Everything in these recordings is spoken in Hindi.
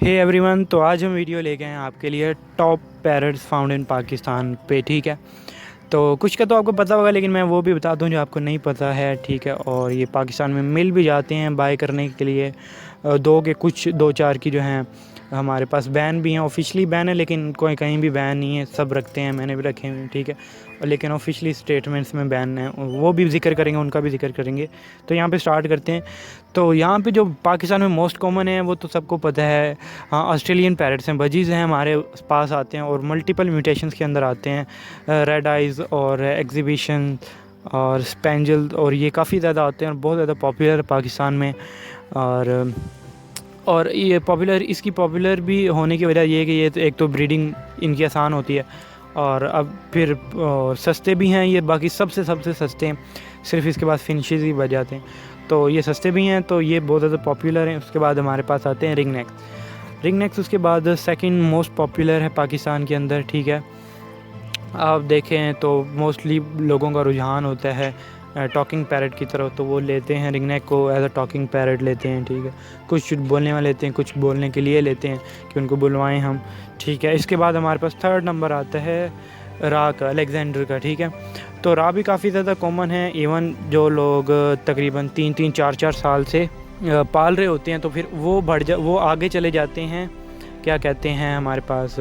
हे एवरीवन, तो आज हम वीडियो लेके आए हैं आपके लिए top parrots found in Pakistan पे। ठीक है, तो कुछ का तो आपको पता होगा, लेकिन मैं वो भी बता दूं जो आपको नहीं पता है। ठीक है, और ये पाकिस्तान में मिल भी जाते हैं बाय करने के लिए। दो चार की जो हैं हमारे पास बैन भी हैं, ऑफिशियली बैन है, लेकिन कोई कहीं भी बैन नहीं है, सब रखते हैं, मैंने भी रखे हुए हैं। ठीक है, और लेकिन ऑफिशियली स्टेटमेंट्स में बैन है, वो भी जिक्र करेंगे, उनका भी जिक्र करेंगे। तो यहाँ पे स्टार्ट करते हैं। तो यहाँ पे जो पाकिस्तान में मोस्ट कॉमन है वो तो सबको पता है। हाँ, ऑस्ट्रेलियन पैरट्स हैं, बजीज़ हैं, हमारे पास आते हैं और मल्टीपल म्यूटेशंस के अंदर आते हैं। रेड आइज़ और एग्जीबिशन और स्पेंजल, और ये काफ़ी ज़्यादा आते हैं और बहुत ज़्यादा पॉपुलर है पाकिस्तान में। और ये इसकी पॉपुलर भी होने की वजह ये है कि ये तो एक तो ब्रीडिंग इनकी आसान होती है, और अब फिर सस्ते भी हैं ये, बाकी सबसे सस्ते हैं, सिर्फ इसके बाद फिनिशेस ही बच जाते हैं। तो ये सस्ते भी हैं, तो ये बहुत ज़्यादा पॉपुलर हैं। उसके बाद हमारे पास आते हैं रिंग नेक्स उसके बाद सेकंड मोस्ट पॉपुलर है पाकिस्तान के अंदर। ठीक है, आप देखें तो मोस्टली लोगों का रुझान होता है टॉकिंग पैरट की तरफ, तो वो लेते हैं रिंग नेक को एज अ टॉकिंग पैरट लेते हैं। ठीक है, कुछ बोलने वाले लेते हैं, कुछ बोलने के लिए लेते हैं कि उनको बुलवाएं हम। ठीक है, इसके बाद हमारे पास थर्ड नंबर आता है रा का, अलेक्जेंडर का। ठीक है, तो रा भी काफ़ी ज़्यादा कॉमन है। इवन जो लोग तकरीबन 3-4 साल से पाल रहे होते हैं, तो फिर वो आगे चले जाते हैं, क्या कहते हैं, हमारे पास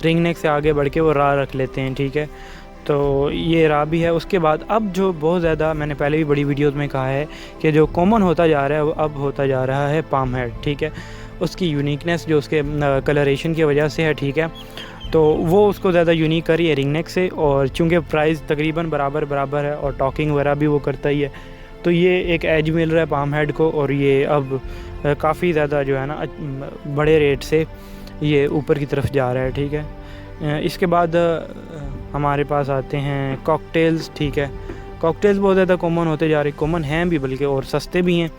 रिंग नेक से आगे बढ़ के वो रा रख लेते हैं। ठीक है, तो ये रा भी है। उसके बाद अब जो बहुत ज़्यादा, मैंने पहले भी बड़ी वीडियोस में कहा है कि जो कॉमन होता जा रहा है वो अब होता जा रहा है पाम हेड। ठीक है, उसकी यूनिकनेस जो उसके कलरेशन की वजह से है। ठीक है, तो वो उसको ज़्यादा यूनिक करी है रिंग नेक से, और चूँकि प्राइस तकरीबन बराबर है और टॉकिंग वगैरह भी वो करता ही है, तो ये एक एज मिल रहा है पाम हेड को, और ये अब काफ़ी ज़्यादा जो है ना बड़े रेट से ये ऊपर की तरफ जा रहा है। ठीक है, इसके बाद हमारे पास आते हैं कॉकटेल्स। ठीक है, कॉकटेल्स बहुत ज़्यादा कॉमन होते जा रहे, कॉमन हैं भी बल्कि, और सस्ते भी हैं,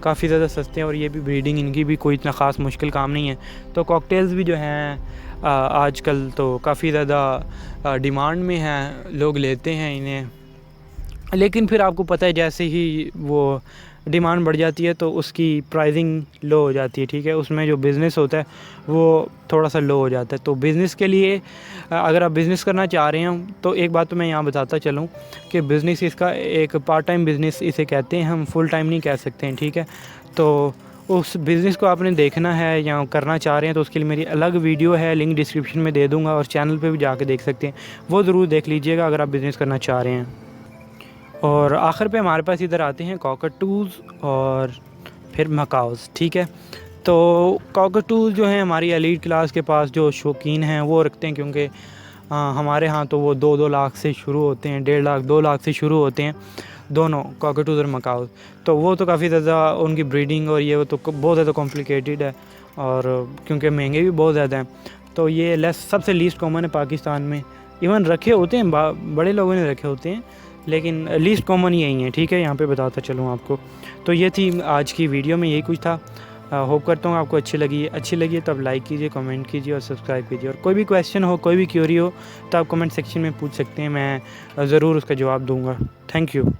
काफ़ी ज़्यादा सस्ते हैं, और ये भी ब्रीडिंग इनकी भी कोई इतना ख़ास मुश्किल काम नहीं है। तो कॉकटेल्स भी जो हैं आजकल तो काफ़ी ज़्यादा डिमांड में हैं, लोग लेते हैं इन्हें। लेकिन फिर आपको पता है जैसे ही वो डिमांड बढ़ जाती है तो उसकी प्राइसिंग लो हो जाती है। ठीक है, उसमें जो बिज़नेस होता है वो थोड़ा सा लो हो जाता है। तो बिज़नेस के लिए अगर आप बिज़नेस करना चाह रहे हैं, तो एक बात तो मैं यहाँ बताता चलूँ कि बिज़नेस इसका एक पार्ट टाइम बिज़नेस इसे कहते हैं, हम फुल टाइम नहीं कह सकते हैं। ठीक है, तो उस बिज़नेस को आपने देखना है या करना चाह रहे हैं, तो उसके लिए मेरी अलग वीडियो है, लिंक डिस्क्रिप्शन में दे दूँगा, और चैनल पर भी जाके देख सकते हैं, वो ज़रूर देख लीजिएगा अगर आप बिज़नेस करना चाह रहे हैं। और आखिर पे हमारे पास इधर आते हैं कॉकटूज़ और फिर मकाउज़। ठीक है, तो कॉकटूज़ जो हैं हमारी एलीट क्लास के पास जो शौकीन हैं वो रखते हैं, क्योंकि हमारे यहाँ तो वो 2-2 लाख से शुरू होते हैं, 1.5 लाख 2 लाख से शुरू होते हैं दोनों, कॉकटूज़ और मकाउज़। तो वो तो काफ़ी ज़्यादा उनकी ब्रीडिंग और ये वो तो बहुत ज़्यादा कॉम्प्लिकेटेड है, और क्योंकि महंगे भी बहुत ज़्यादा हैं, तो ये सबसे लीस्ट कॉमन है पाकिस्तान में। इवन रखे होते हैं, बड़े लोगों ने रखे होते हैं, लेकिन लीस्ट कॉमन यही है। ठीक है, यहाँ पे बताता चलूँ आपको। तो ये थी आज की वीडियो में, यही कुछ था। होप करता हूँ आपको अच्छी लगी तो आप लाइक कीजिए, कमेंट कीजिए और सब्सक्राइब कीजिए। और कोई भी क्वेश्चन हो, कोई भी क्यूरी हो, तो आप कमेंट सेक्शन में पूछ सकते हैं, मैं ज़रूर उसका जवाब दूँगा। Thank you.